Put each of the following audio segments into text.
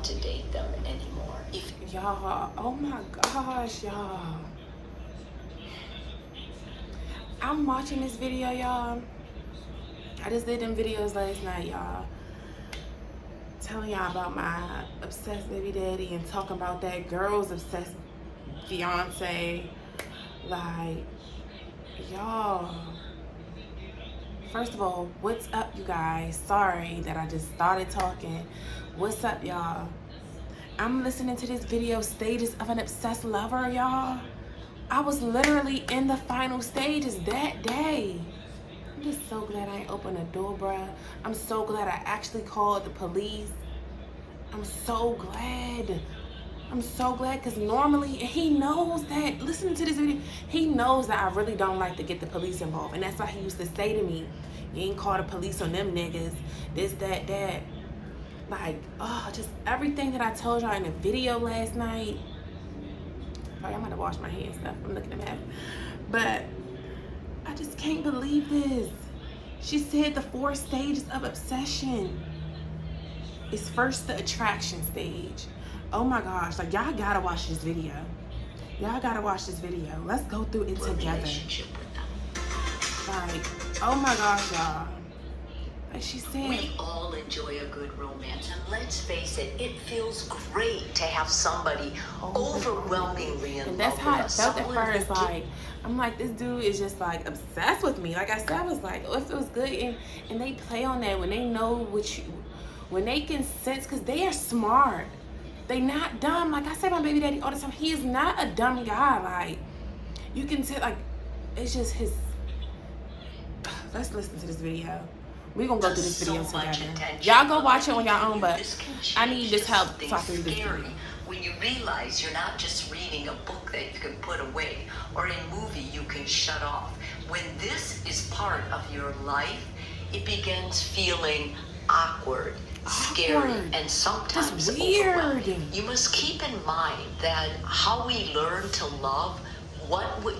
want to date them anymore. If y'all, oh my gosh, y'all. I'm watching this video, y'all. I just did them videos last night, y'all. Telling y'all about my obsessed baby daddy and talking about that girl's obsessed fiance. Like, y'all. First of all, what's up, you guys? Sorry that I just started talking. What's up, y'all? I'm listening to this video, Stages of an Obsessed Lover, y'all. I was literally in the final stages that day. I'm just so glad I ain't opened the door, bruh. I'm so glad I actually called the police. I'm so glad. I'm so glad, because normally, he knows that, listening to this video, he knows that I really don't like to get the police involved. And that's why he used to say to me, you ain't call the police on them niggas, this, that, that. Like, oh, just everything that I told y'all in the video last night. Sorry, I'm gonna wash my hands stuff. I'm looking at that. But I just can't believe this. She said the 4 stages of obsession. It's first the attraction stage. Oh my gosh, like, y'all gotta watch this video. Y'all gotta watch this video. Let's go through it together. Like, oh my gosh, y'all. Like she said, we all enjoy a good romance, and let's face it, it feels great to have somebody overwhelmingly in love with us. and that's how I felt at first. Like, I'm like, this dude is just like obsessed with me. Like I said, I was like, oh, it feels good. And they play on that when they know what you, when they can sense, because they are smart. They not dumb. Like I say, my baby daddy all the time, he is not a dumb guy. Like, you can tell, like, it's just his. Let's listen to this video. We're gonna go through this video together. Y'all go watch it on your own, but I need this help so I can read this video. When you realize you're not just reading a book that you can put away or a movie you can shut off. When this is part of your life, it begins feeling awkward, scary, and sometimes overwhelming. You must keep in mind that how we learn to love,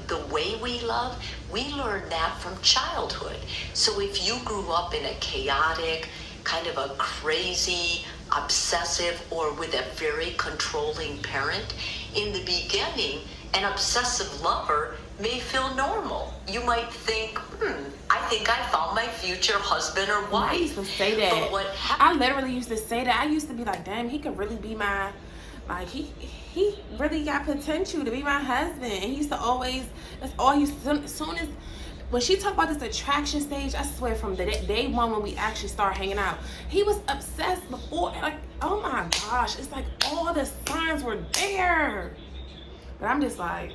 the way we love, we learn that from childhood. So if you grew up in a chaotic, kind of a crazy, obsessive, or with a very controlling parent, in the beginning, an obsessive lover may feel normal. You might think, I think I found my future husband or wife. I used to say that. But I literally used to say that. I used to be like, damn, he could really be my, like, he really got potential to be my husband. And he used to always, that's all he used to, as soon as, when she talked about this attraction stage, I swear from the day one when we actually started hanging out, he was obsessed before, like, oh my gosh, it's like all the signs were there. But I'm just like,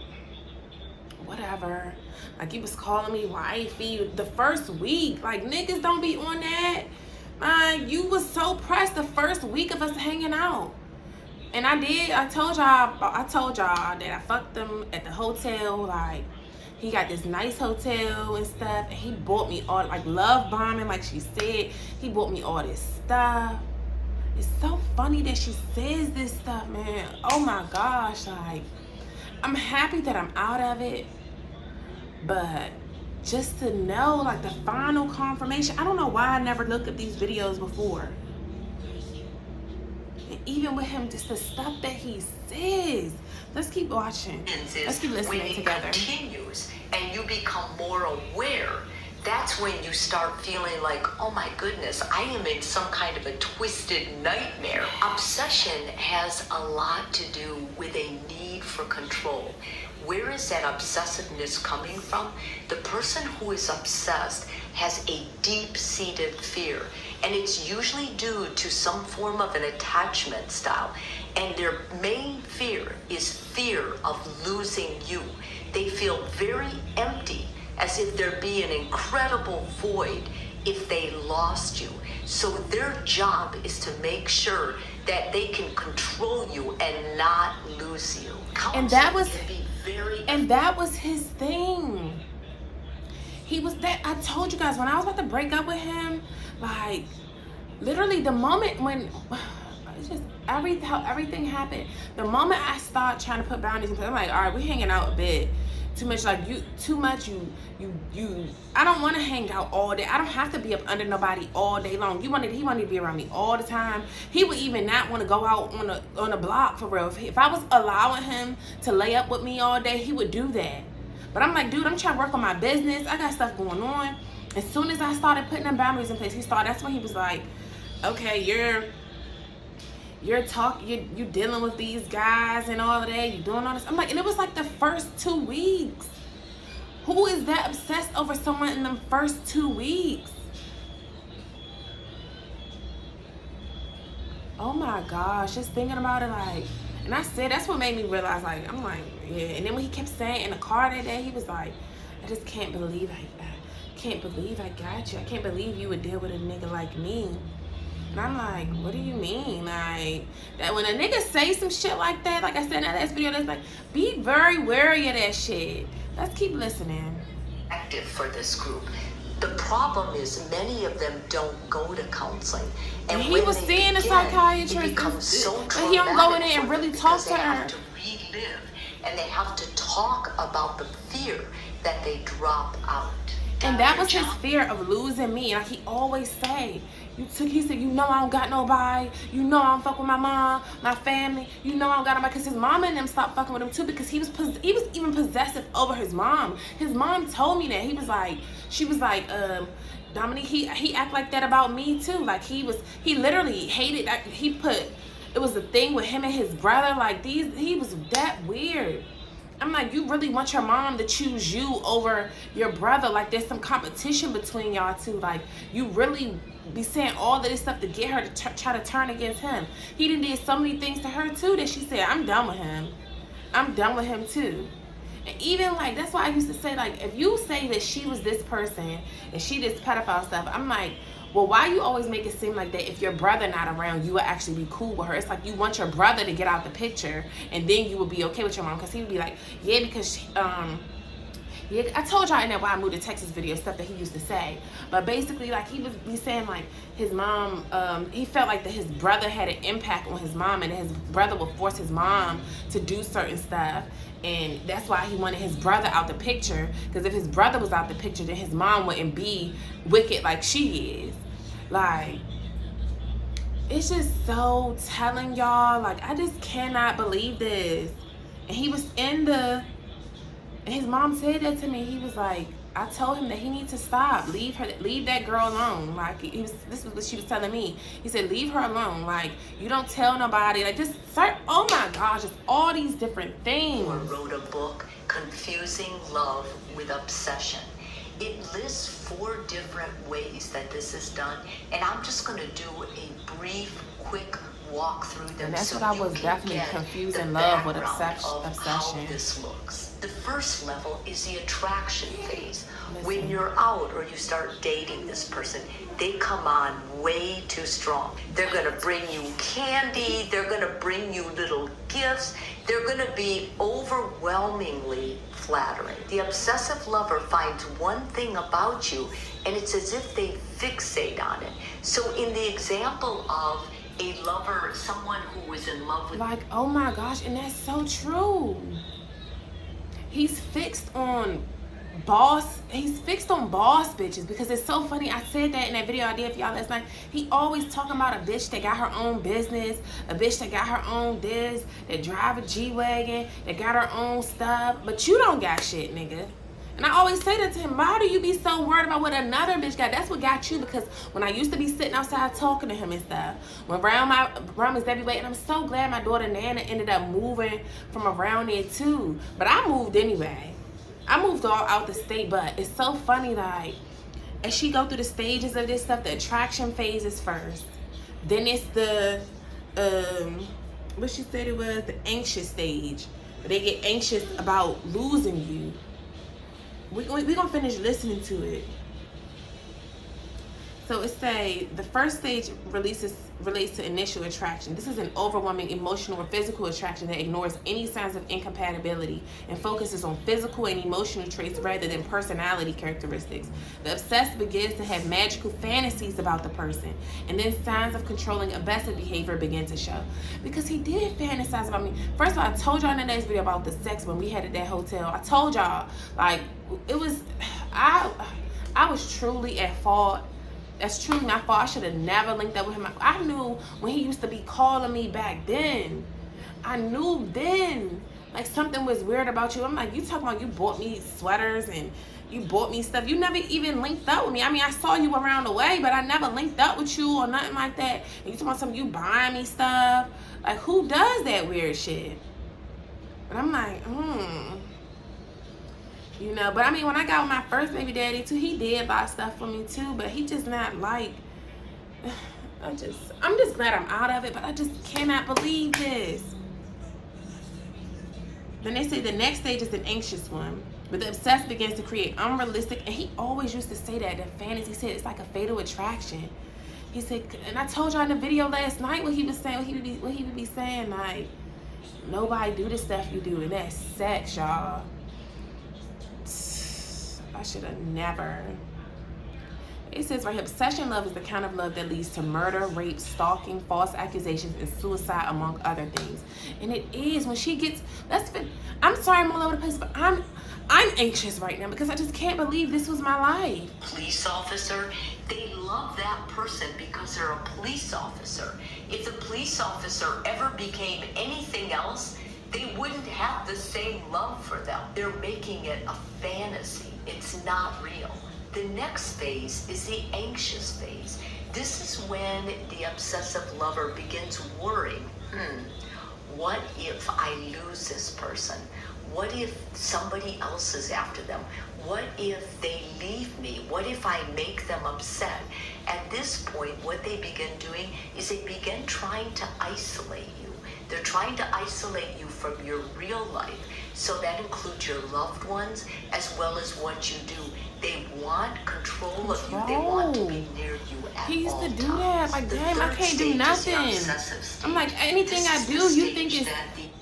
whatever. Like, he was calling me wifey the first week. Like, niggas don't be on that. You was so pressed the first week of us hanging out. And I told y'all that I fucked him at the hotel. Like, he got this nice hotel and stuff, and he bought me all, like, love bombing, like she said. He bought me all this stuff. It's so funny that she says this stuff, man. Oh my gosh, like, I'm happy that I'm out of it, but just to know, like, the final confirmation. I don't know why I never looked at these videos before. And even with him, just the stuff that he says. Let's keep watching. Let's keep listening together. When it continues and you become more aware, that's when you start feeling like, oh my goodness, I am in some kind of a twisted nightmare. Obsession has a lot to do with a need for control. Where is that obsessiveness coming from? The person who is obsessed has a deep-seated fear, and it's usually due to some form of an attachment style. And their main fear is fear of losing you. They feel very empty, as if there'd be an incredible void if they lost you. So their job is to make sure that they can control you and not lose you. And that was his thing. He was that, I told you guys, when I was about to break up with him, like, literally the moment when, it's just how everything happened. The moment I start trying to put boundaries in place, I'm like, all right, we're hanging out a bit. too much. Like you, too much. You. I don't want to hang out all day. I don't have to be up under nobody all day long. He wanted to be around me all the time. He would even not want to go out on a block for real. If I was allowing him to lay up with me all day, he would do that. But I'm like, dude, I'm trying to work on my business. I got stuff going on. As soon as I started putting them boundaries in place, that's when he was like, okay, you're dealing with these guys and all of that. You doing all this. I'm like, and it was like the first 2 weeks. Who is that obsessed over someone in the first 2 weeks? Oh my gosh, just thinking about it, like, and I said, that's what made me realize, like, I'm like, yeah. And then when he kept saying in the car that day, he was like, I just can't believe I got you. I can't believe you would deal with a nigga like me. And I'm like, what do you mean? Like, that when a nigga say some shit like that, like I said in that last video, that's like, be very wary of that shit. Let's keep listening. Active for this group. The problem is many of them don't go to counseling. And he was seeing a psychiatrist, but he don't go in there and really talk to her. They have to relive, and they have to talk about the fear that they drop out. And that was his fear of losing me. Like he always say, he said, you know I don't got nobody. You know I don't fuck with my mom, my family. You know I don't got nobody. Because his mom and them stopped fucking with him too, because he was even possessive over his mom. His mom told me that. She was like, Dominique, he act like that about me too. Like he literally hated, it was a thing with him and his brother. Like he was that weird. I'm like, you really want your mom to choose you over your brother? Like there's some competition between y'all two. Like you really be saying all of this stuff to get her to try to turn against him. He did so many things to her too that she said, I'm done with him. I'm done with him too. And even like, that's why I used to say, like, if you say that she was this person and she did pedophile stuff, I'm like, well, why you always make it seem like that if your brother not around, you would actually be cool with her? It's like you want your brother to get out the picture, and then you would be okay with your mom, because he would be like, yeah, because yeah, I told y'all in that Why I Moved to Texas video stuff that he used to say. But basically, like, he would be saying, like, his mom, he felt like that his brother had an impact on his mom, and his brother would force his mom to do certain stuff. And that's why he wanted his brother out the picture, because if his brother was out the picture, then his mom wouldn't be wicked like she is. Like, it's just so telling, y'all. Like, I just cannot believe this. And he was and his mom said that to me. He was like, I told him that he needs to stop. Leave that girl alone. Like, this was what she was telling me. He said, leave her alone. Like, you don't tell nobody. Like, just oh my gosh, just all these different things. Or wrote a book, Confusing Love with Obsession. It lists 4 different ways that this is done, and I'm just going to do a brief, quick walk through them. And that's so what I was definitely confusing love with obsession. How this looks. The first level is the attraction phase. When you're out or you start dating this person, they come on way too strong. They're going to bring you candy. They're going to bring you little gifts. They're going to be overwhelmingly flattering. The obsessive lover finds one thing about you, and it's as if they fixate on it. So in the example of a lover, someone who was in love with... Like, oh my gosh, and that's so true. He's fixed on boss bitches, because it's so funny. I said that in that video I did for y'all last night. He always talking about a bitch that got her own business, a bitch that got her own this, that drive a G-Wagon, that got her own stuff, but you don't got shit, nigga. And I always say that to him, why do you be so worried about what another bitch got? That's what got you, because when I used to be sitting outside talking to him and stuff, when around his baby weight, and I'm so glad my daughter Nana ended up moving from around there too. But I moved anyway. I moved all out the state, but it's so funny, like, as she go through the stages of this stuff, the attraction phase is first. Then it's the, what she said it was, the anxious stage. They get anxious about losing you. We're gonna finish listening to it. So it say the first stage releases relates to initial attraction. This is an overwhelming emotional or physical attraction that ignores any signs of incompatibility and focuses on physical and emotional traits rather than personality characteristics. The obsessed begins to have magical fantasies about the person, and then signs of controlling obsessive behavior begin to show. Because he did fantasize about me. First of all, I told y'all in the next video about the sex when we had at that hotel. I told y'all, like, it was, I was truly at fault. That's truly my fault. I should have never linked up with him. I knew when he used to be calling me back then. I knew then. Like, something was weird about you. I'm like, you talking about you bought me sweaters and you bought me stuff. You never even linked up with me. I mean, I saw you around the way, but I never linked up with you or nothing like that. And you talking about something, you buying me stuff. Like, who does that weird shit? But I'm like, you know, but I mean, when I got with my first baby daddy too, he did buy stuff for me too, but he just not like, I'm just glad I'm out of it, but I just cannot believe this. Then they say the next stage is an anxious one, but the obsessed begins to create unrealistic, and he always used to say that, the fantasy, he said it's like a fatal attraction. He said, and I told y'all in the video last night what he was saying, what he would be saying, like, nobody do the stuff you do, and that's sex, y'all. I should have never. It says right here, obsession love is the kind of love that leads to murder, rape, stalking, false accusations, and suicide, among other things. And it is when she gets, I'm sorry I'm all over the place, but I'm anxious right now because I just can't believe this was my life. Police officer, they love that person because they're a police officer. If the police officer ever became anything else, they wouldn't have the same love for them. They're making it a fantasy. It's not real. The next phase is the anxious phase. This is when the obsessive lover begins worrying. What if I lose this person? What if somebody else is after them? What if they leave me? What if I make them upset? At this point, what they begin doing is they begin trying to isolate you. They're trying to isolate you from your real life. So that includes your loved ones as well as what you do. They want control of you. They want to be near you at all times. He used to do that. Like, damn, I can't do nothing. I'm like, anything I do, you think is,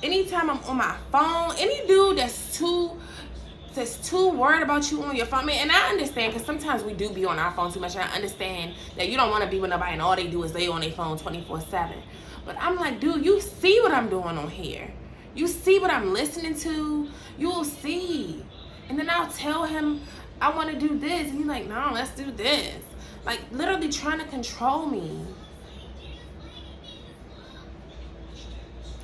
anytime I'm on my phone, any dude that's too worried about you on your phone. I mean, and I understand, because sometimes we do be on our phone too much, and I understand that you don't want to be with nobody and all they do is lay on their phone 24/7. But I'm like, dude, you see what I'm doing on here. You see what I'm listening to. You will see. And then I'll tell him, I want to do this. And he's like, no, let's do this. Like, literally trying to control me.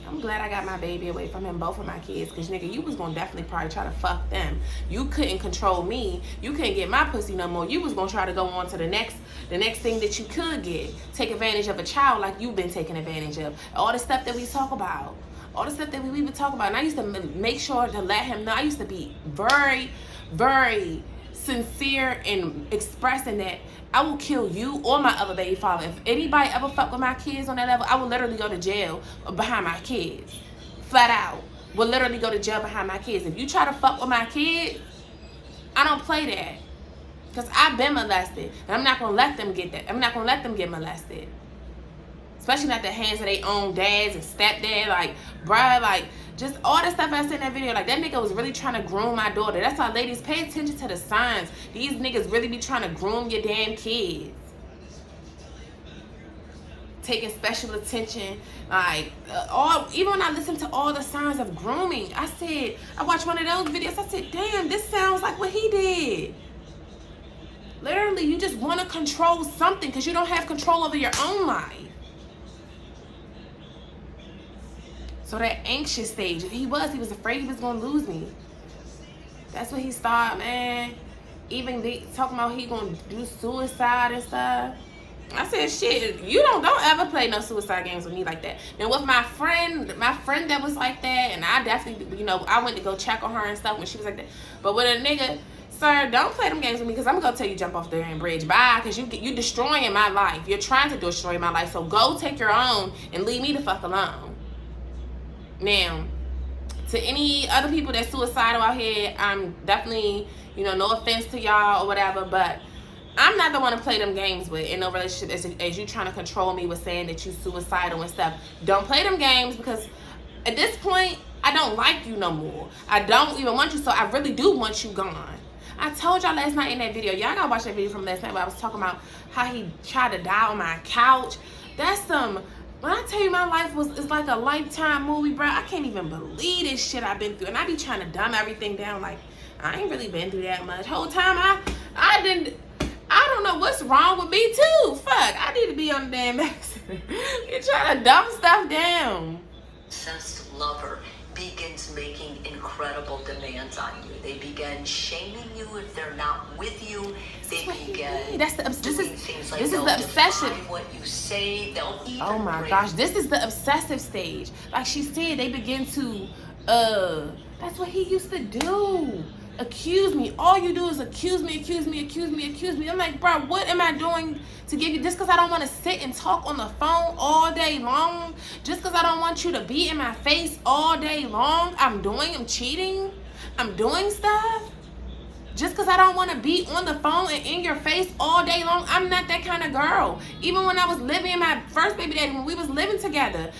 I'm glad I got my baby away from him, both of my kids. Because, nigga, you was going to definitely probably try to fuck them. You couldn't control me. You couldn't get my pussy no more. You was going to try to go on to the next thing that you could get. Take advantage of a child like you've been taken advantage of. All the stuff that we talk about. All the stuff that we would talk about. And I used to make sure to let him know. I used to be very, very sincere in expressing that I will kill you or my other baby father. If anybody ever fuck with my kids on that level, I will literally go to jail behind my kids. Flat out. Will literally go to jail behind my kids. If you try to fuck with my kids, I don't play that. Because I've been molested. And I'm not going to let them get that. I'm not going to let them get molested. Especially not the hands of their own dads and stepdad. Like, bruh, like, just all the stuff I said in that video. Like, that nigga was really trying to groom my daughter. That's why, ladies, pay attention to the signs. These niggas really be trying to groom your damn kids. Taking special attention. Like, even when I listened to all the signs of grooming, I watched one of those videos. I said, damn, this sounds like what he did. Literally, you just want to control something because you don't have control over your own life. So that anxious stage, he was afraid he was going to lose me. That's what he started, man. Even talking about he going to do suicide and stuff. I said, shit, you don't ever play no suicide games with me like that. Now with my friend that was like that, and I definitely, you know, I went to go check on her and stuff when she was like that. But with a nigga, sir, don't play them games with me because I'm going to tell you jump off the damn bridge. Bye, because you destroying my life. You're trying to destroy my life. So go take your own and leave me the fuck alone. Now, to any other people that's suicidal out here, I'm definitely, you know, no offense to y'all or whatever, but I'm not the one to play them games with in no relationship. As you trying to control me with saying that you suicidal and stuff. Don't play them games, because at this point, I don't like you no more. I don't even want you, so I really do want you gone. I told y'all last night in that video. Y'all gotta watch that video from last night where I was talking about how he tried to die on my couch. That's some... When I tell you my life is like a Lifetime movie, bro, I can't even believe this shit I've been through. And I be trying to dumb everything down like, I ain't really been through that much. Whole time I don't know what's wrong with me too. Fuck, I need to be on the damn accident. You're trying to dumb stuff down. Obsessed lover begins making incredible demands on you. They begin shaming you if they're not with you. They begin doing things like they'll define what you say. They'll even oh my gosh, this is the obsessive stage. Like she said, they begin to that's what he used to do. Accuse me. All you do is accuse me. I'm like, bro, what am I doing to give you? Just because I don't want to sit and talk on the phone all day long, just because I don't want you to be in my face all day long, I'm cheating, I'm doing stuff. Just because I don't want to be on the phone and in your face all day long, I'm not that kind of girl. Even when I was living, my first baby daddy, when we was living together,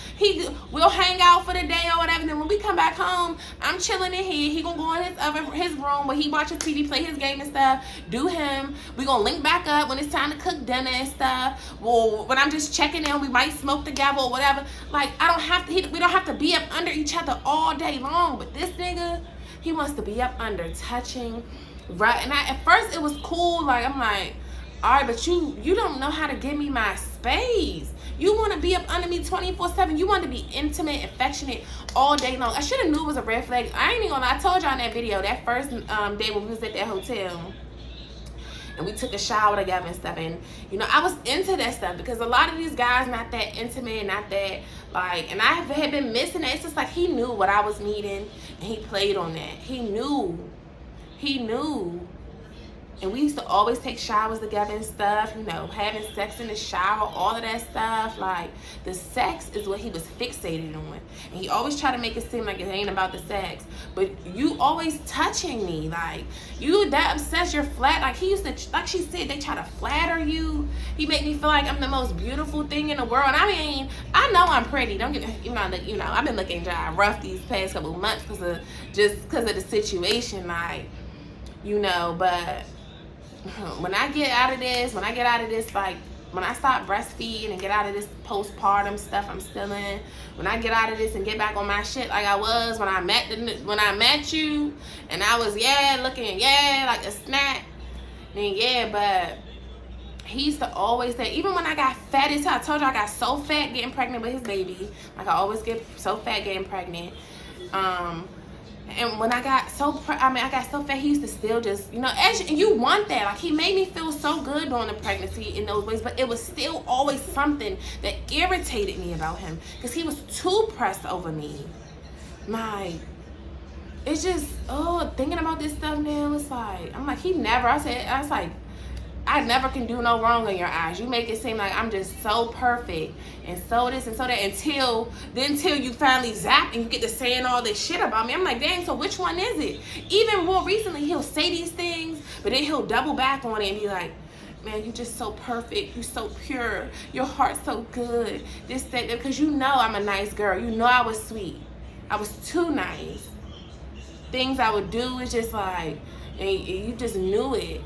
we'll hang out for the day or whatever. Then when we come back home, I'm chilling in here. He gonna go in his room where he watches TV, play his game and stuff, do him. We gonna link back up when it's time to cook dinner and stuff. Well, when I'm just checking in, we might smoke together or whatever. Like, we don't have to be up under each other all day long. But this nigga, he wants to be up under, touching. Right, and at first it was cool. Like, I'm like, all right, but you don't know how to give me my space. You want to be up under me 24/7. You want to be intimate, affectionate all day long. I should have knew it was a red flag. I ain't even gonna lie. I told y'all in that video, that first day when we was at that hotel, and we took a shower together and stuff. And you know, I was into that stuff because a lot of these guys not that intimate, not that like. And I had been missing that. It's just like he knew what I was needing, and he played on that. He knew. And we used to always take showers together and stuff, you know, having sex in the shower, all of that stuff. Like, the sex is what he was fixated on. And he always tried to make it seem like it ain't about the sex. But you always touching me. Like, you that obsessed, you're flat. Like, he used to, like she said, they try to flatter you. He made me feel like I'm the most beautiful thing in the world. I mean, I know I'm pretty. Don't get, you know, I've been looking dry rough these past couple of months because of the situation. Like, you know, but when I get out of this, like, when I stop breastfeeding and get out of this postpartum stuff I'm still in, when I get out of this and get back on my shit like I was when I met you, and I was, looking, like a snack, then but he used to always say, even when I got fat, I told you I got so fat getting pregnant with his baby. Like, I always get so fat getting pregnant. And when I got so fat, he used to still just, you know, and you want that. Like, he made me feel so good during the pregnancy in those ways, but it was still always something that irritated me about him because he was too pressed over me. It's just, thinking about this stuff now, it's like, I'm like, I was like, I never can do no wrong in your eyes. You make it seem like I'm just so perfect and so this and so that until you finally zap and you get to saying all this shit about me. I'm like, dang, so which one is it? Even more recently, he'll say these things, but then he'll double back on it and be like, man, you just so perfect. You so pure. Your heart's so good. This, that, because you know I'm a nice girl. You know I was sweet. I was too nice. Things I would do is just like, and you just knew it.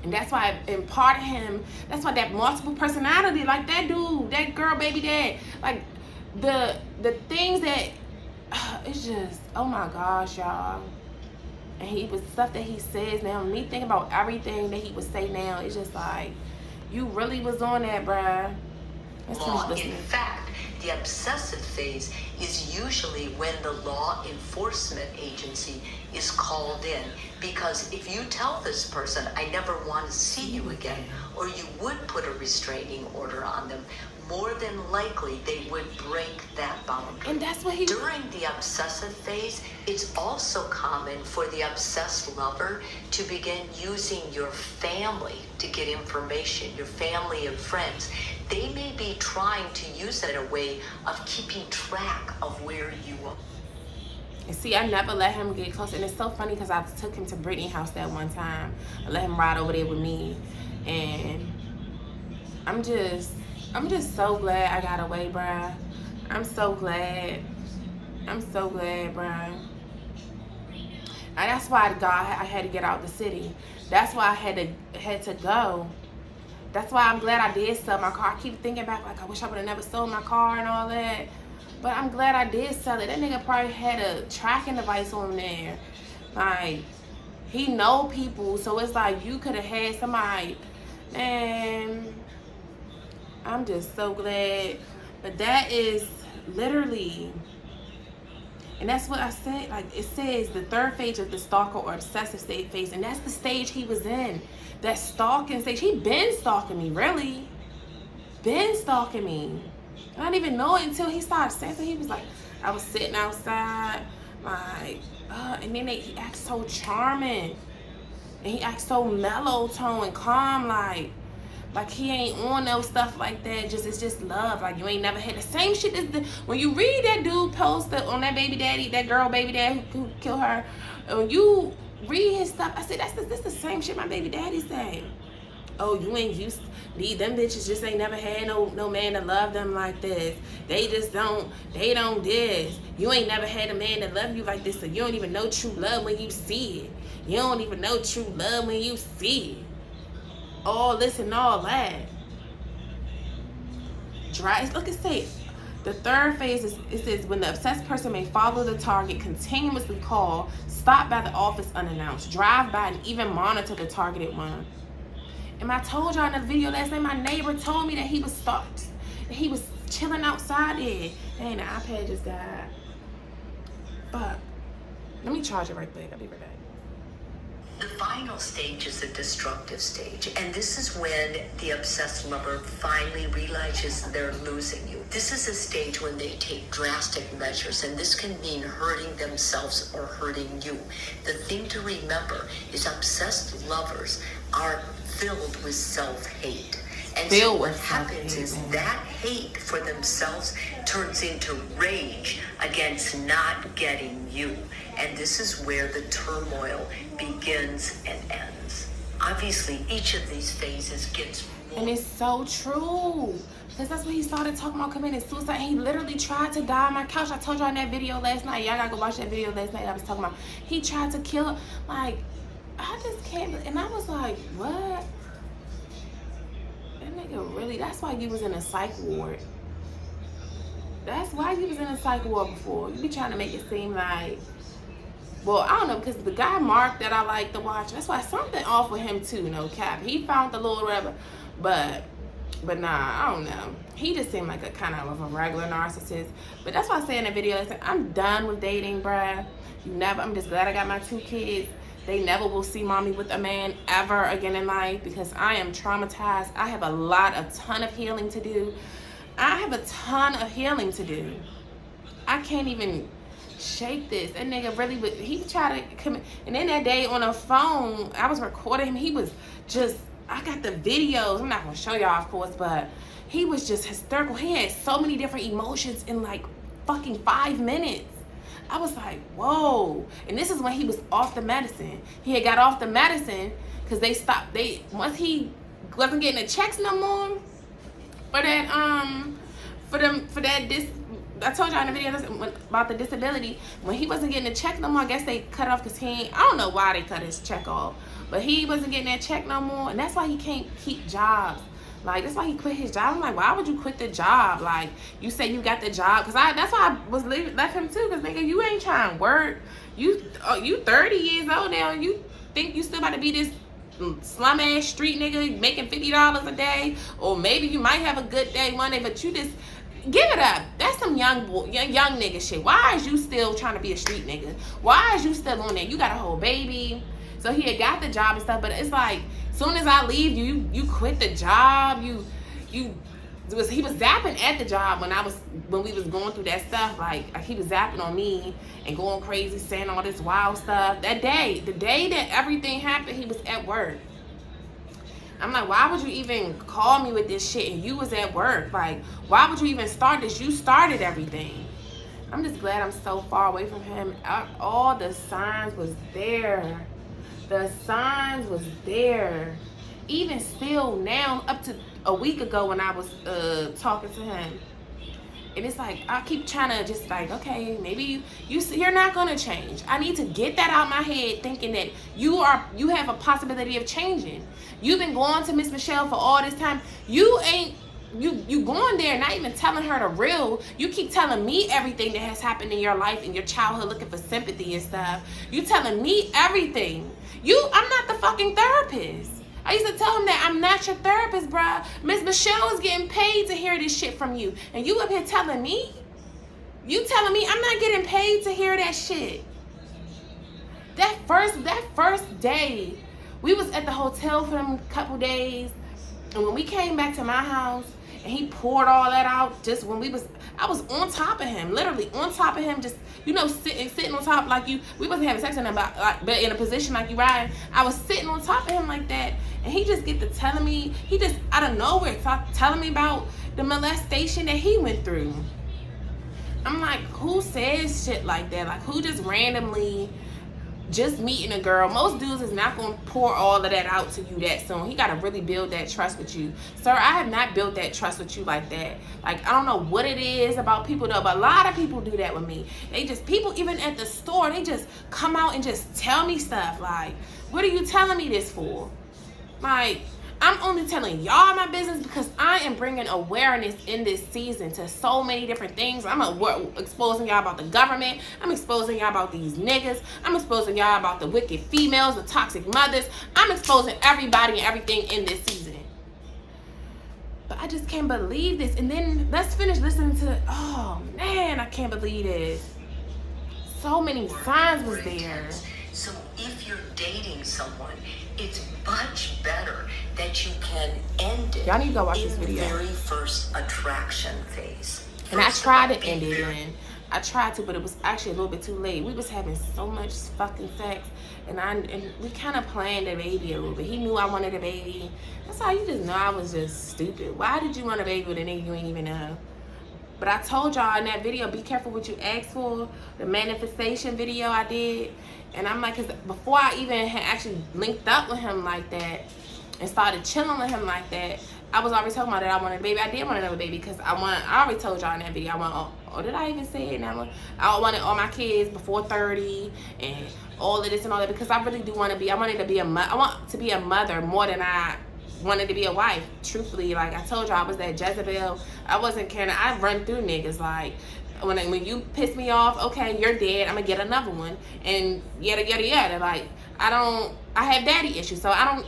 And that's why, in part of him, that's why that multiple personality, like that dude, that girl, baby dad, like the things that, it's just, oh my gosh, y'all. And he was stuff that he says now, me thinking about everything that he would say now, it's just like, you really was on that, bruh. Let's finish listening. In fact, the obsessive phase is usually when the law enforcement agency is called in, because if you tell this person, I never want to see you again, or you would put a restraining order on them, more than likely they would break that boundary. And that's what he... During the obsessive phase, it's also common for the obsessed lover to begin using your family to get information, your family and friends. They may be trying to use it in a way of keeping track of where you are. And see, I never let him get close. And it's so funny because I took him to Brittany's house that one time. I let him ride over there with me. And I'm just so glad I got away, bruh. I'm so glad. I'm so glad, bruh. And that's why I had to get out the city. That's why I had to go. That's why I'm glad I did sell my car. I keep thinking back, like, I wish I would have never sold my car and all that. But I'm glad I did sell it. That nigga probably had a tracking device on there. Like, he know people. So it's like, you could have had somebody. Man, I'm just so glad. But that is literally, and that's what I said. Like, it says the third phase of the stalker or obsessive state phase. And that's the stage he was in. That stalking stage. He been stalking me, really. Been stalking me. I didn't even know it until he started saying so. He was like, I was sitting outside, like, and then he acts so charming. And he acts so mellow tone and calm, like he ain't on no stuff like that. It's just love. Like, you ain't never had the same shit as when you read that dude post on that baby daddy, that girl baby daddy who killed her. When you read his stuff, I said, that's the same shit my baby daddy say. Oh, you ain't used to them bitches just ain't never had no man to love them like this. They don't this. You ain't never had a man to love you like this, so you don't even know true love when you see it. You don't even know true love when you see it. All this and all that. Look, it says, the third phase is, it says, when the obsessed person may follow the target, continuously call, stop by the office unannounced, drive by and even monitor the targeted one. And I told y'all in the video last night, my neighbor told me that he was stalked. He was chilling outside there. Dang, the iPad just died. Fuck. Let me charge it right quick. I'll be right back. The final stage is the destructive stage, and this is when the obsessed lover finally realizes they're losing you. This is a stage when they take drastic measures, and this can mean hurting themselves or hurting you. The thing to remember is obsessed lovers are filled with self-hate. And so what happens is that hate for themselves turns into rage against not getting you. And this is where the turmoil begins and ends. Obviously, each of these phases gets more. And it's so true. Because that's when he started talking about committing suicide. He literally tried to die on my couch. I told y'all in that video last night. Y'all gotta go watch that video last night I was talking about. He tried to kill, like, I just can't. And I was like, what? That nigga really, that's why you was in a psych ward. That's why you was in a psych ward before. You be trying to make it seem like, well, I don't know, because the guy Mark that I like to watch, that's why something off with him too, no cap. He found the little whatever, but nah, I don't know. He just seemed like a kind of a regular narcissist. But that's why I say in the video, I'm done with dating, bruh. I'm just glad I got my 2 kids. They never will see mommy with a man ever again in life because I am traumatized. I have a ton of healing to do. I can't even shake this. That nigga really would, he tried to come, and then that day on a phone, I was recording him. He was just, I got the videos. I'm not gonna show y'all, of course, but he was just hysterical. He had so many different emotions in like fucking 5 minutes. I was like, whoa. And this is when he was off the medicine. He had got off the medicine because they stopped. Once he wasn't getting the checks no more for that, I told y'all in the video about the disability. When he wasn't getting the check no more, I guess they cut off because I don't know why they cut his check off. But he wasn't getting that check no more. And that's why he can't keep jobs. Like, that's why he quit his job. I'm like, why would you quit the job? Like, you say you got the job. Because that's why I was left him too. Because, nigga, you ain't trying to work. You 30 years old now. You think you still about to be this slum-ass street nigga making $50 a day? Or maybe you might have a good day one day, but you just give it up. That's some young nigga shit. Why is you still trying to be a street nigga? Why is you still on there? You got a whole baby. So he had got the job and stuff, but it's like, soon as I leave you quit the job. He was zapping at the job when we was going through that stuff. Like he was zapping on me and going crazy, saying all this wild stuff. That day, the day that everything happened, he was at work. I'm like, why would you even call me with this shit and you was at work? Like, why would you even start this? You started everything. I'm just glad I'm so far away from him. All the signs was there. The signs was there. Even still now, up to a week ago when I was talking to him. And it's like, I keep trying to just like, okay, maybe you're not going to change. I need to get that out my head, thinking that you have a possibility of changing. You've been going to Miss Michelle for all this time. You going there, not even telling her the real. You keep telling me everything that has happened in your life, in your childhood, looking for sympathy and stuff. You telling me everything. I'm not the fucking therapist. I used to tell him that I'm not your therapist, bruh. Miss Michelle is getting paid to hear this shit from you. And you up here telling me? You telling me I'm not getting paid to hear that shit? That first day, we was at the hotel for them couple days. And when we came back to my house, and he poured all that out just when I was on top of him, literally on top of him, just, sitting on top like we wasn't having sex or nothing, but in a position like you riding. I was sitting on top of him like that, and he just get to telling me, he just out of nowhere telling me about the molestation that he went through. I'm like, who says shit like that? Like, who just randomly just meeting a girl? Most dudes is not going to pour all of that out to you that soon. He got to really build that trust with you. Sir, I have not built that trust with you like that. Like, I don't know what it is about people though, but a lot of people do that with me. People even at the store, they just come out and just tell me stuff like, what are you telling me this for? Like, I'm only telling y'all my business because I am bringing awareness in this season to so many different things. I'm exposing y'all about the government. I'm exposing y'all about these niggas. I'm exposing y'all about the wicked females, the toxic mothers. I'm exposing everybody and everything in this season. But I just can't believe this. And then let's finish listening to, oh man, I can't believe this. So many signs was there. So if you're dating someone, it's much better that you can end it. Y'all need to go watch this video. In the very first attraction phase. And I tried to end it, and I tried to, but it was actually a little bit too late. We was having so much fucking sex, and we kind of planned a baby a little bit. He knew I wanted a baby. That's how you just know I was just stupid. Why did you want a baby with a nigga you ain't even know? But I told y'all in that video, be careful what you ask for. The manifestation video I did. And I'm like, because before I even had actually linked up with him like that and started chilling with him like that, I was already talking about that I wanted a baby. I did want another baby because I already told y'all in that video, did I even say it now? I wanted all my kids before 30 and all of this and all that, because I really do want to be, I want to be a mother more than I wanted to be a wife. Truthfully, like I told y'all, I was that Jezebel. I wasn't caring. I run through niggas like, when you piss me off, okay, you're dead, I'm gonna get another one, and yada yada yada. Like, I have daddy issues, so I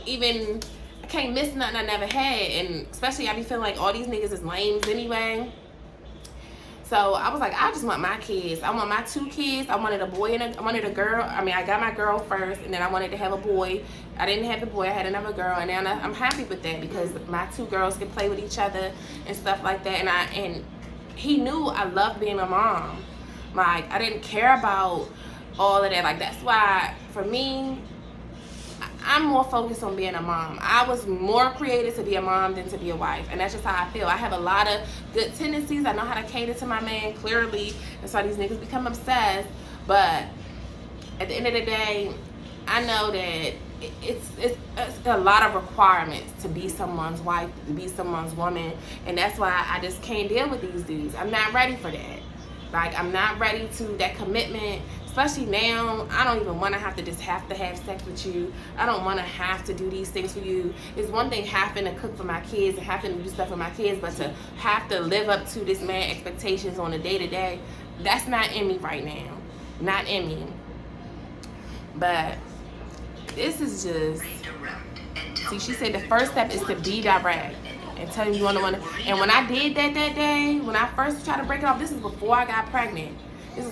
can't miss nothing I never had. And especially I be feeling like all these niggas is lames anyway. So I was like, I just want my kids. I want my 2 kids. I wanted a boy and I wanted a girl. I mean, I got my girl first, and then I wanted to have a boy. I didn't have the boy, I had another girl, and now I'm happy with that because my 2 girls can play with each other and stuff like that. And he knew I loved being a mom. Like, I didn't care about all of that. Like, that's why, for me, I'm more focused on being a mom. I was more created to be a mom than to be a wife. And that's just how I feel. I have a lot of good tendencies. I know how to cater to my man, clearly. That's why these niggas become obsessed. But at the end of the day, I know that it's a lot of requirements to be someone's wife, to be someone's woman. And that's why I just can't deal with these dudes. I'm not ready for that. Like, I'm not ready to that commitment. Especially now, I don't even want to have sex with you. I don't want to have to do these things for you. It's one thing having to cook for my kids and having to do stuff for my kids, but to have to live up to this man's expectations on a day-to-day, that's not in me right now. Not in me. But this is just... See, she said the first step is to be direct and tell him you want to. And when I did that day, when I first tried to break it off, this is before I got pregnant. And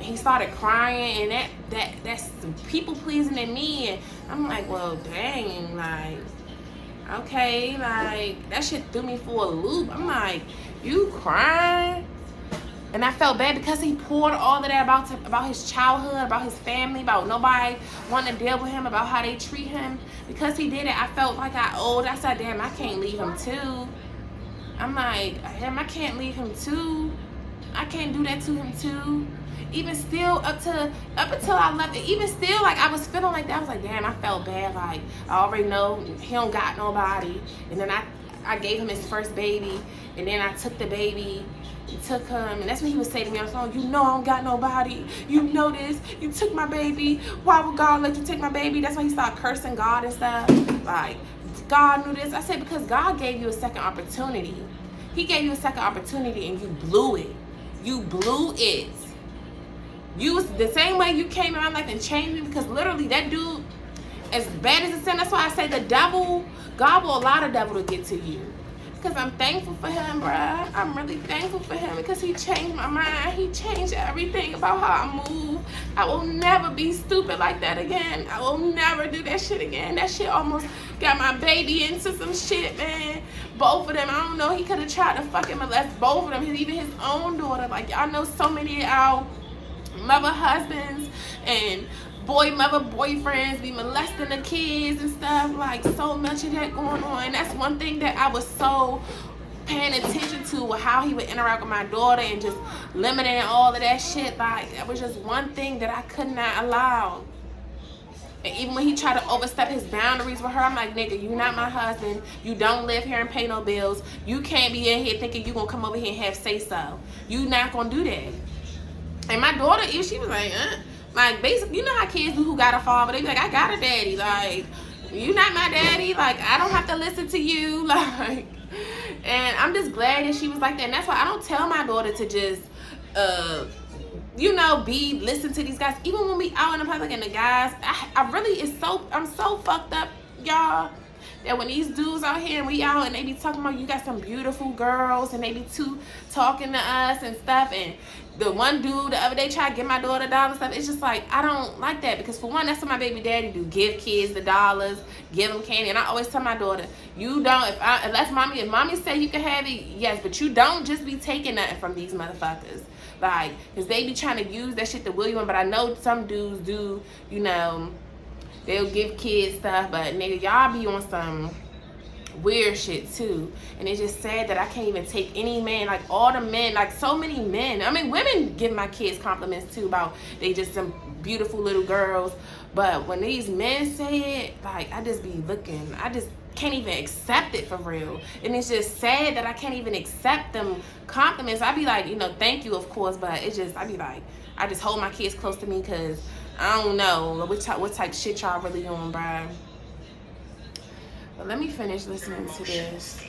he started crying, and that's people pleasing in me. And I'm like, well, dang, like, okay, like, that shit threw me for a loop. I'm like, you crying? And I felt bad because he poured all of that about his childhood, about his family, about nobody wanting to deal with him, about how they treat him. Because he did it, I felt like I said, damn, I can't leave him too. I'm like, damn, I can't leave him too. I can't do that to him too. Even still, up until I left it, even still, like, I was feeling like that. I was like, damn, I felt bad. Like, I already know he don't got nobody. And then I gave him his first baby, and then I took the baby and took him, and that's what he would say to me on the phone. You know I don't got nobody. You know this. You took my baby. Why would God let you take my baby? That's why he started cursing God and stuff. Like, God knew this. I said, because God gave you a second opportunity. He gave you a second opportunity, and you blew it. You blew it. You was the same way you came in my life and changed me, because literally that dude, as bad as it sounds, that's why I say the devil, God will allow the devil to get to you. Because I'm thankful for him, bruh. I'm really thankful for him, because he changed my mind. He changed everything about how I move. I will never be stupid like that again. I will never do that shit again. That shit almost got my baby into some shit, man. Both of them, I don't know, he could have tried to fucking molest both of them, even his own daughter. Like, y'all know so many of our mother husbands and mother boyfriends be molesting the kids and stuff. Like, so much of that going on. That's one thing that I was so paying attention to, how he would interact with my daughter and just limiting all of that shit. Like, that was just one thing that I could not allow. And even when he tried to overstep his boundaries with her, I'm like, nigga, you not my husband. You don't live here and pay no bills. You can't be in here thinking you gonna come over here and have say so. You not gonna do that. And my daughter, even she was like, like, basically, you know how kids do who got a father. They be like, I got a daddy. Like, you not my daddy. Like, I don't have to listen to you. Like, and I'm just glad that she was like that. And that's why I don't tell my daughter to just, you know, listen to these guys. Even when we out in the public and the guys, I really, I'm so fucked up, y'all, that when these dudes out here and we out and they be talking about, you got some beautiful girls, and they be talking to us and stuff, and the one dude the other day tried to give my daughter $1 and stuff. It's just like, I don't like that, because for one, that's what my baby daddy do. Give kids the dollars, give them candy. And I always tell my daughter, you don't, if mommy say you can have it, yes, but you don't just be taking nothing from these motherfuckers. Like, because they be trying to use that shit to will you in. But I know some dudes do, you know, they'll give kids stuff, but nigga, y'all be on some weird shit too. And it's just sad that I can't even take any man, like all the men, like so many men. I mean, women give my kids compliments too about they just some beautiful little girls. But when these men say it, like, I just be looking, I just can't even accept it for real. And it's just sad that I can't even accept them compliments. I be like, you know, thank you, of course, but it's just, I be like, I just hold my kids close to me, because I don't know what type of shit y'all really on, bruh. But let me finish listening to this.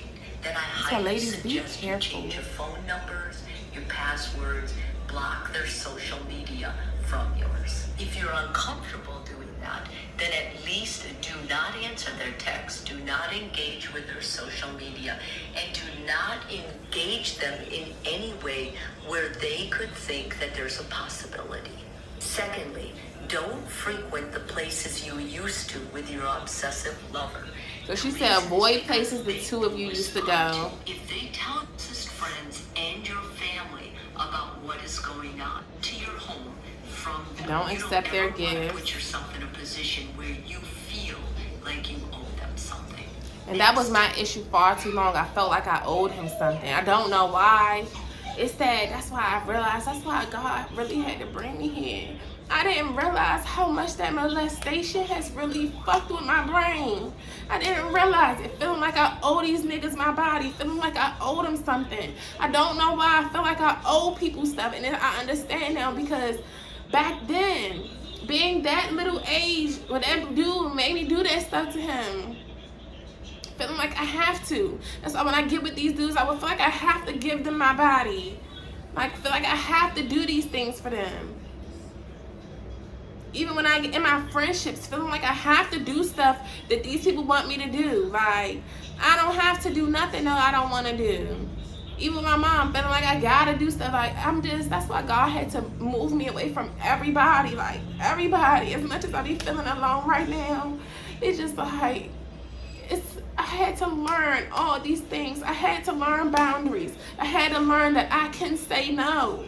So ladies, be careful. Change your phone numbers, your passwords, block their social media from yours. If you're uncomfortable doing that, then at least do not answer their texts, do not engage with their social media, and do not engage them in any way where they could think that there's a possibility. Secondly, don't frequent the places you used to with your obsessive lover. So she said avoid places the two of you used to go. If they tell closest friends and your family about what is going on to your home from them, don't accept their gifts. Put yourself in a position where you feel like you owe them something. And that was my issue far too long. I felt like I owed him something. I don't know why. It's that's why I realized, that's why God really had to bring me here. I didn't realize how much that molestation has really fucked with my brain. I didn't realize it. Feeling like I owe these niggas my body. Feeling like I owe them something. I don't know why I feel like I owe people stuff. And then I understand now, because back then, being that little age, when that dude made me do that stuff to him, feeling like I have to. That's why when I get with these dudes, I would feel like I have to give them my body. Like, I feel like I have to do these things for them. Even when I get in my friendships, feeling like I have to do stuff that these people want me to do. Like, I don't have to do nothing that I don't want to do. Even with my mom, feeling like I gotta do stuff. Like, that's why God had to move me away from everybody. Like, everybody. As much as I be feeling alone right now, it's just like, I had to learn all these things. I had to learn boundaries. I had to learn that I can say no.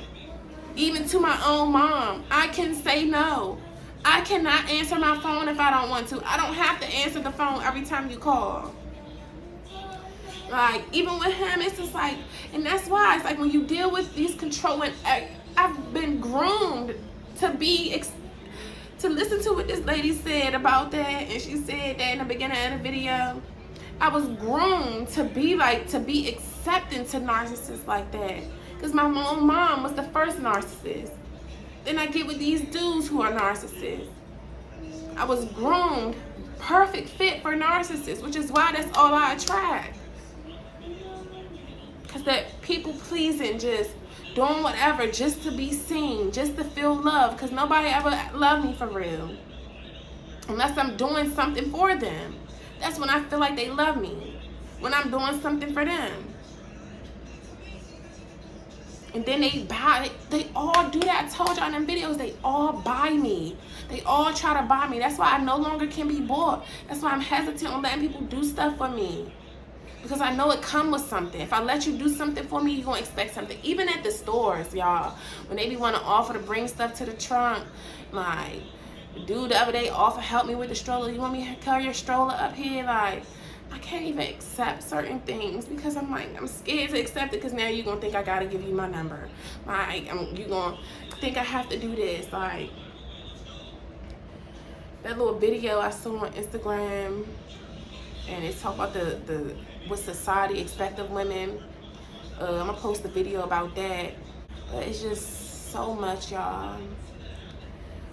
Even to my own mom, I can say no. I cannot answer my phone if I don't want to. I don't have to answer the phone every time you call. Like, even with him, it's just like, and that's why it's like when you deal with these controlling, I've been groomed to be, to listen to what this lady said about that, and she said that in the beginning of the video. I was groomed to be like, to be accepting to narcissists like that. Because my own mom was the first narcissist. Then I get with these dudes who are narcissists. I was groomed, perfect fit for narcissists, which is why that's all I attract. Because that people pleasing, just doing whatever just to be seen, just to feel love. Because nobody ever loved me for real. Unless I'm doing something for them. That's when I feel like they love me. When I'm doing something for them. And then they all do that. I told y'all in them videos, they all buy me. They all try to buy me. That's why I no longer can be bought. That's why I'm hesitant on letting people do stuff for me. Because I know it comes with something. If I let you do something for me, you're going to expect something. Even at the stores, y'all. When they be want to offer to bring stuff to the trunk. Like, the dude the other day offered help me with the stroller. You want me to carry your stroller up here? Like, I can't even accept certain things because I'm like, I'm scared to accept it because now you're going to think I got to give you my number. Like, you're going to think I have to do this. Like, that little video I saw on Instagram, and it's talk about the what society expects of women. I'm going to post a video about that. But it's just so much, y'all.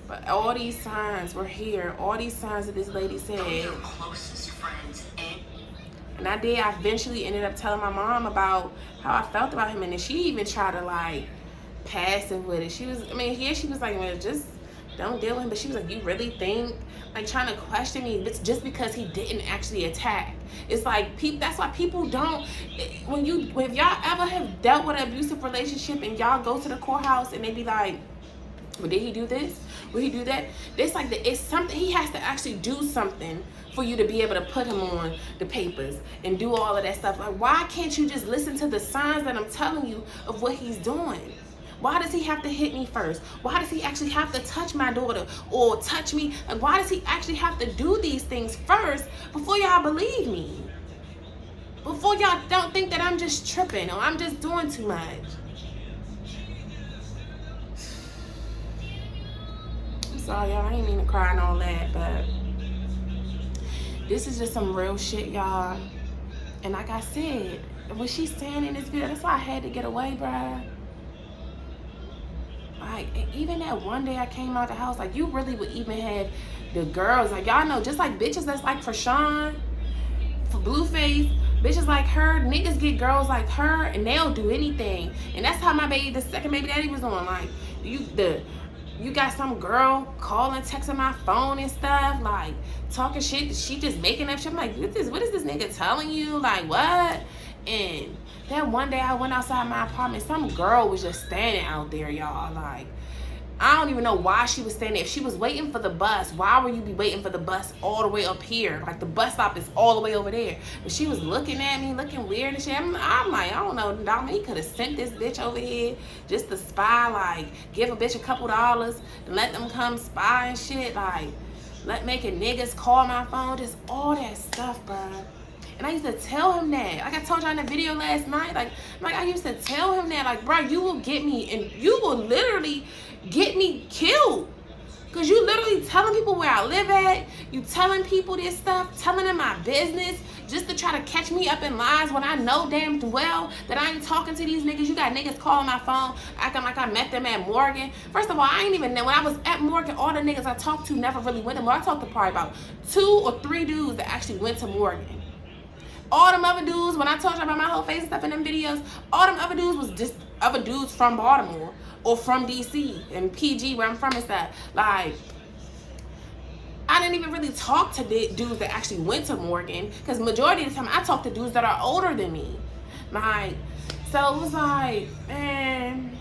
But all these signs were here. All these signs that this lady said. Your closest friends and I eventually ended up telling my mom about how I felt about him. And then she even tried to, like, pass it with it. She was, I mean, yeah, she was like, well, just don't deal with him. But she was like, you really think? Like, trying to question me just because he didn't actually attack. It's like, that's why people don't, if y'all ever have dealt with an abusive relationship and y'all go to the courthouse and they be like, well, did he do this? Will he do that? It's like, it's something, he has to actually do something for you to be able to put him on the papers and do all of that stuff. Like, why can't you just listen to the signs that I'm telling you of what he's doing? Why does he have to hit me first? Why does he actually have to touch my daughter or touch me? Like, why does he actually have to do these things first before y'all believe me? Before y'all don't think that I'm just tripping or I'm just doing too much. I'm sorry, y'all. I ain't mean to cry and all that, but this is just some real shit, y'all. And like I said, what she's saying in this video, that's why I had to get away, bruh. Like, even that one day I came out the house, like, you really would even have the girls, like, y'all know, just like bitches that's like for Sean, for Blueface, bitches like her, niggas get girls like her, and they'll do anything. And that's how the second baby daddy was on. Like, you got some girl calling, texting my phone and stuff, like, talking shit, she just making up shit. I'm like, what is this nigga telling you? Like, what? And that one day I went outside my apartment, some girl was just standing out there, y'all. Like, I don't even know why she was standing there. If she was waiting for the bus, why would you be waiting for the bus all the way up here? Like, the bus stop is all the way over there. But she was looking at me, looking weird and shit. I'm like, I don't know, Dominique could have sent this bitch over here just to spy, like, give a bitch a couple dollars and let them come spy and shit. Like, making niggas call my phone, just all that stuff, bruh. And I used to tell him that. Like I told y'all in the video last night, like I used to tell him that, like, bro, you will get me, and you will literally get me killed. Because you literally telling people where I live at, you telling people this stuff, telling them my business, just to try to catch me up in lies when I know damn well that I ain't talking to these niggas. You got niggas calling my phone, acting like I met them at Morgan. First of all, I ain't even know. When I was at Morgan, all the niggas I talked to never really went to Morgan. I talked to probably about 2 or 3 dudes that actually went to Morgan. All them other dudes, when I told you about my whole face and stuff in them videos, all them other dudes was just other dudes from Baltimore or from DC and PG where I'm from and stuff. Like, I didn't even really talk to dudes that actually went to Morgan, because majority of the time I talk to dudes that are older than me. Like, so it was like, man,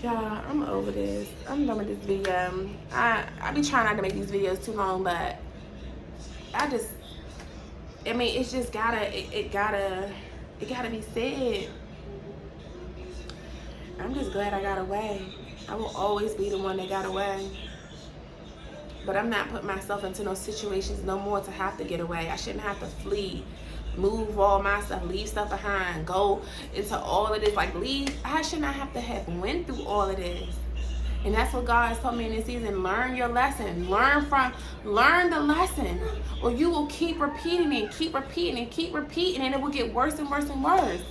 y'all, I'm over this. I'm done with this video. I be trying not to make these videos too long, but I mean, it's just it gotta be said. I'm just glad I got away. I will always be the one that got away. But I'm not putting myself into no situations no more to have to get away. I shouldn't have to flee move all my stuff, leave stuff behind, go into all of this. Like, I should not have to have went through all of this. And that's what God has told me in this season. Learn your lesson. Learn the lesson. Or you will keep repeating it, keep repeating it, keep repeating it, and it will get worse and worse and worse.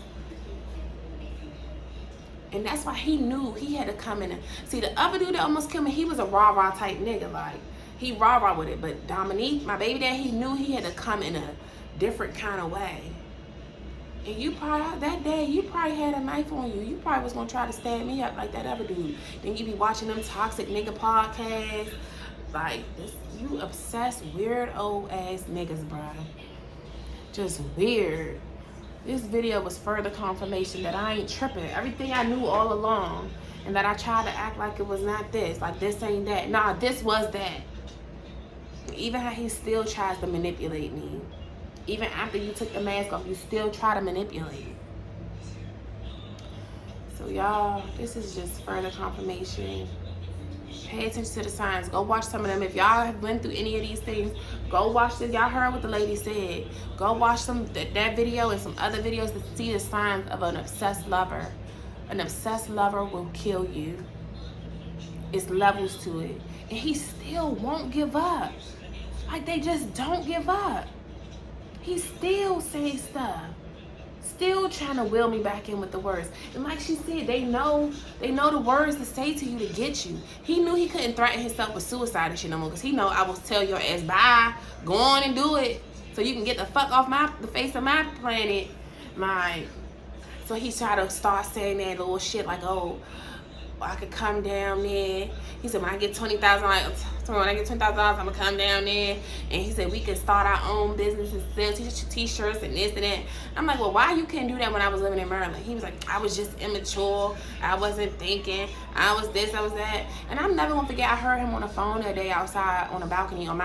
And that's why he knew he had to come in. See, the other dude that almost killed me, he was a rah-rah type nigga. Like, he rah-rah with it. But Dominique, my baby dad, he knew he had to come in a different kind of way. And you probably, that day, you probably had a knife on you. You probably was going to try to stab me up like that other dude. Then you be watching them toxic nigga podcasts. Like, this, you obsessed, weird old ass niggas, bro. Just weird. This video was further confirmation that I ain't tripping. Everything I knew all along. And that I tried to act like it was not this. Like, this ain't that. Nah, this was that. Even how he still tries to manipulate me. Even after you took the mask off, you still try to manipulate. So y'all, this is just further confirmation. Pay attention to the signs. Go watch some of them. If y'all have been through any of these things, go watch this. Y'all heard what the lady said. Go watch that video and some other videos to see the signs of an obsessed lover. An obsessed lover will kill you. It's levels to it. And he still won't give up. Like, they just don't give up. He still says stuff. Still trying to will me back in with the words. And like she said, they know the words to say to you to get you. He knew he couldn't threaten himself with suicide and shit no more. Because he know I will tell your ass, bye. Go on and do it. So you can get the fuck off the face of my planet. So he tried to start saying that little shit like, oh, I could come down there. He said, when I get $20,000, I'm gonna come down there. And he said, we could start our own business and sell t-shirts and this and that. I'm like, well, why you couldn't do that when I was living in Maryland? He was like, I was just immature. I wasn't thinking. I was this, I was that. And I'm never gonna forget, I heard him on the phone that day outside on my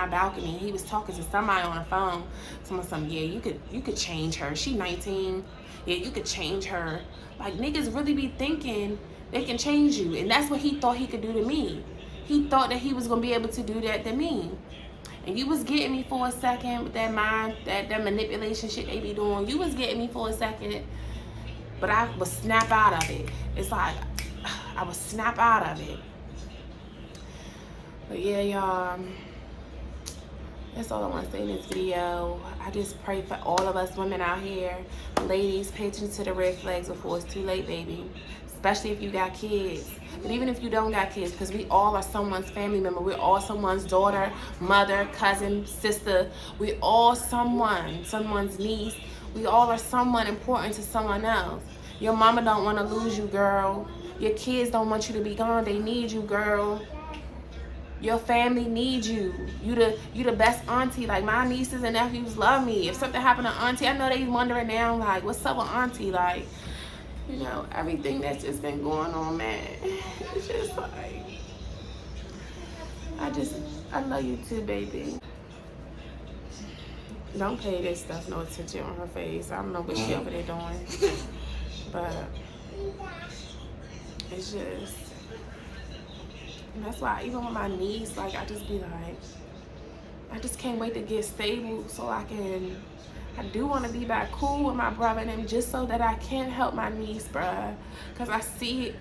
balcony. He was talking to somebody on the phone. Something, yeah, you could change her. She 19. Yeah, you could change her. Like, niggas really be thinking they can change you. And that's what he thought he could do to me. He thought that he was going to be able to do that to me. And you was getting me for a second with that mind, that manipulation shit they be doing. You was getting me for a second. But I would snap out of it. It's like, I would snap out of it. But yeah, y'all. That's all I want to say in this video. I just pray for all of us women out here. Ladies, pay attention to the red flags before it's too late, baby. Especially if you got kids. But even if you don't got kids, because we all are someone's family member. We're all someone's daughter, mother, cousin, sister. We all someone's niece. We all are someone important to someone else. Your mama don't want to lose you, girl. Your kids don't want you to be gone. They need you, girl. Your family needs you. You the best auntie. Like, my nieces and nephews love me. If something happened to auntie, I know they wondering now, like, what's up with auntie? Like, you know, everything that's just been going on, man. It's just like, I love you too, baby. Don't pay this stuff no attention on her face. I don't know what she over there doing. But it's just, and that's why even with my niece, like, I just be like, I just can't wait to get stable so I do want to be back cool with my brother and them, just so that I can help my niece, bruh. Because I see it.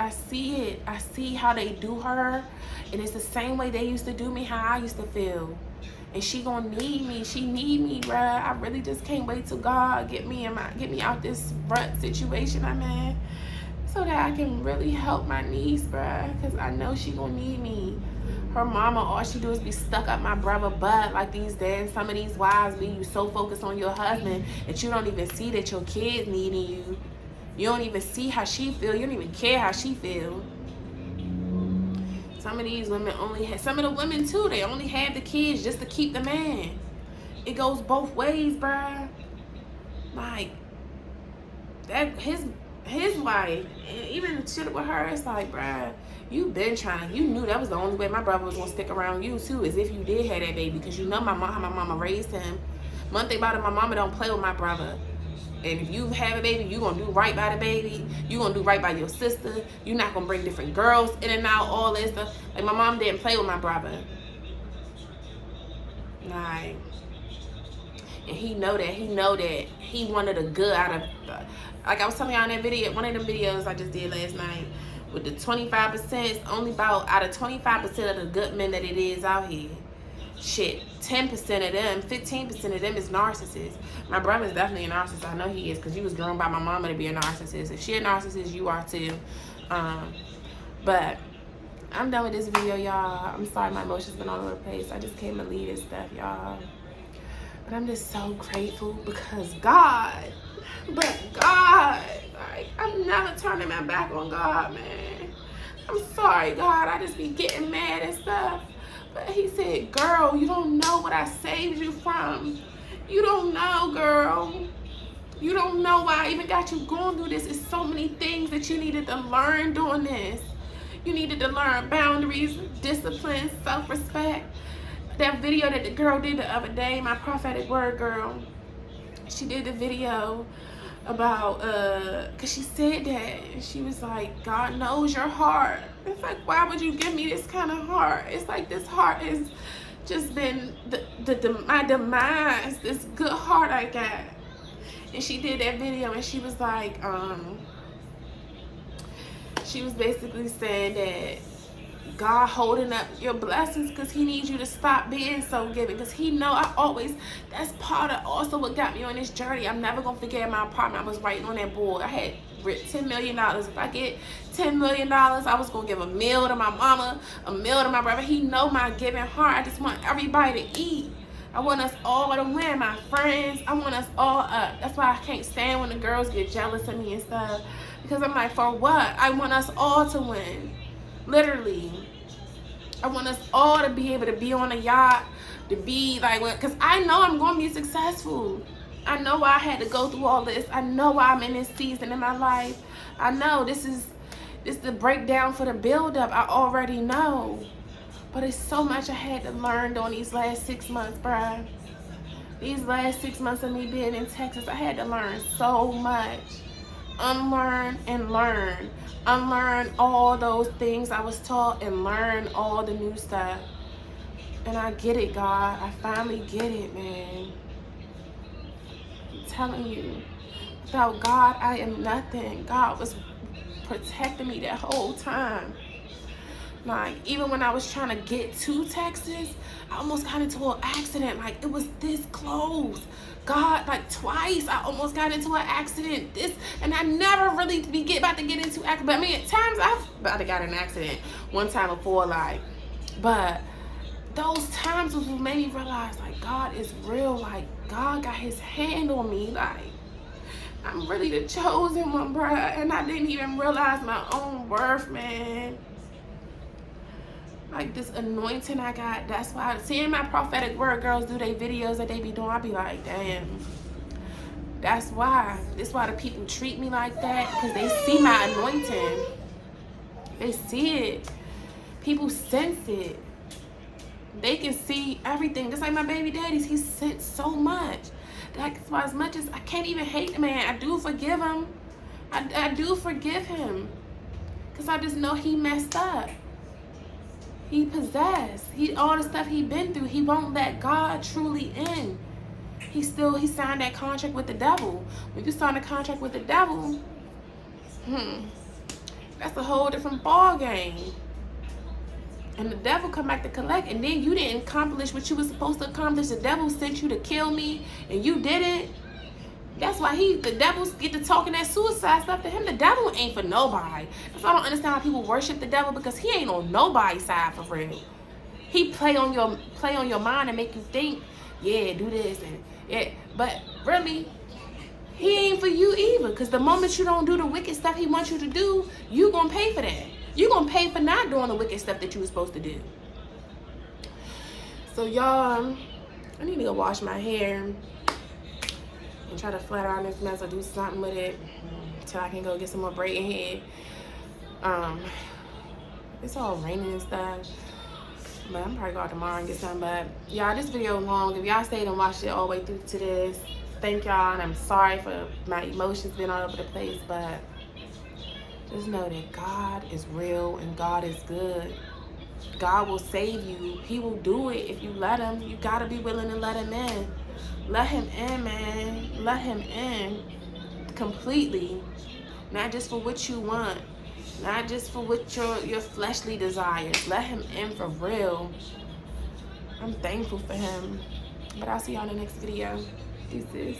I see how they do her. And it's the same way they used to do me, how I used to feel. And she gonna need me. She need me, bruh. I really just can't wait till God get me out this rut situation I'm in, so that I can really help my niece, bruh. Because I know she gonna need me. Her mama, all she do is be stuck up my brother butt like these dads. Some of these wives be, you so focused on your husband that you don't even see that your kids needing you. You don't even see how she feel. You don't even care how she feel. Some of these women some of the women too, they only have the kids just to keep the man. It goes both ways, bruh. Like, that, his wife, and even shit with her, it's like, bruh, you knew that was the only way my brother was gonna stick around you too, is if you did have that baby, because you know how my mama raised him. One thing about it, my mama don't play with my brother. And if you have a baby, you gonna do right by the baby. You gonna do right by your sister. You're not gonna bring different girls in and out, all this stuff. Like, my mom didn't play with my brother. Like, and he know that he wanted a good out of, like I was telling y'all in that video, one of them videos I just did last night, with the 25%, it's only about, out of 25% of the good men that it is out here, shit, 10% of them, 15% of them is narcissists. My brother's definitely a narcissist. I know he is, because he was groomed by my mama to be a narcissist. If she a narcissist, you are too. But I'm done with this video, y'all. I'm sorry my emotions been all over the place. I just came to leave this stuff, y'all. But I'm just so grateful because God, like, I'm never turning my back on God, man. I'm sorry, God. I just be getting mad and stuff. But he said, girl, you don't know what I saved you from. You don't know, girl. You don't know why I even got you going through this. It's so many things that you needed to learn doing this. You needed to learn boundaries, discipline, self-respect. That video that the girl did the other day, my prophetic word girl, she did the video about, because she said that, and she was like, God knows your heart. It's like, why would you give me this kind of heart? It's like this heart has just been my demise, this good heart I got. And she did that video, and she was like, she was basically saying that God holding up your blessings because he needs you to stop being so giving, because he know that's part of also what got me on this journey. I'm never gonna forget my apartment. I was writing on that board. I had written $10 million. If I get $10 million, I was gonna give a meal to my mama, a meal to my brother. He know my giving heart. I just want everybody to eat. I want us all to win, my friends. I want us all up. That's why I can't stand when the girls get jealous of me and stuff, because I'm like, for what? I want us all to win. Literally. I want us all to be able to be on a yacht, to be like, because I know I'm going to be successful. I know why I had to go through all this. I know why I'm in this season in my life. I know this is the breakdown for the build-up. I already know. But it's so much I had to learn during these last 6 months, bruh. These last 6 months of me being in Texas, I had to learn so much. Unlearn and learn. Unlearn all those things I was taught and learn all the new stuff. And I get it, God. I finally get it, man. I'm telling you. Without God, I am nothing. God was protecting me that whole time. Like, even when I was trying to get to Texas, I almost got into an accident. Like, it was this close. God, like twice, I almost got into an accident. And I never really about to get into accident. But I mean, at times I've about to got in an accident one time before, like. But those times was what made me realize, like, God is real. Like, God got his hand on me. Like, I'm really the chosen one, bruh. And I didn't even realize my own worth, man. Like, this anointing I got, that's why seeing my prophetic word girls do their videos that they be doing, I be like, damn. That's why the people treat me like that, because they see my anointing. They see it. People sense it. They can see everything. Just like my baby daddies, he sensed so much. That's why, as much as I can't even hate the man, I do forgive him. I do forgive him, because I just know he messed up. He possessed. All the stuff he been through, he won't let God truly in. He signed that contract with the devil. When you sign a contract with the devil, that's a whole different ball game. And the devil come back to collect, and then you didn't accomplish what you was supposed to accomplish. The devil sent you to kill me, and you didn't. That's why the devils get to talking that suicide stuff to him. The devil ain't for nobody. That's why I don't understand how people worship the devil, because he ain't on nobody's side for real. He play on your mind and make you think, yeah, do this and yeah. But really, he ain't for you either. Because the moment you don't do the wicked stuff he wants you to do, you gonna pay for that. You gonna pay for not doing the wicked stuff that you were supposed to do. So y'all, I need to go wash my hair and try to flat iron this mess or do something with it until I can go get some more braiding hair. It's all raining and stuff, but I'm probably going out tomorrow and get some. But y'all, this video is long. If y'all stayed and watched it all the way through to this, thank y'all, and I'm sorry for my emotions being all over the place, but just know that God is real and God is good. God will save you. He will do it if you let him. You gotta be willing to let him in. Let him in, man. Let him in completely. Not just for what you want. Not just for what your fleshly desires. Let him in for real. I'm thankful for him. But I'll see y'all in the next video. Deuces.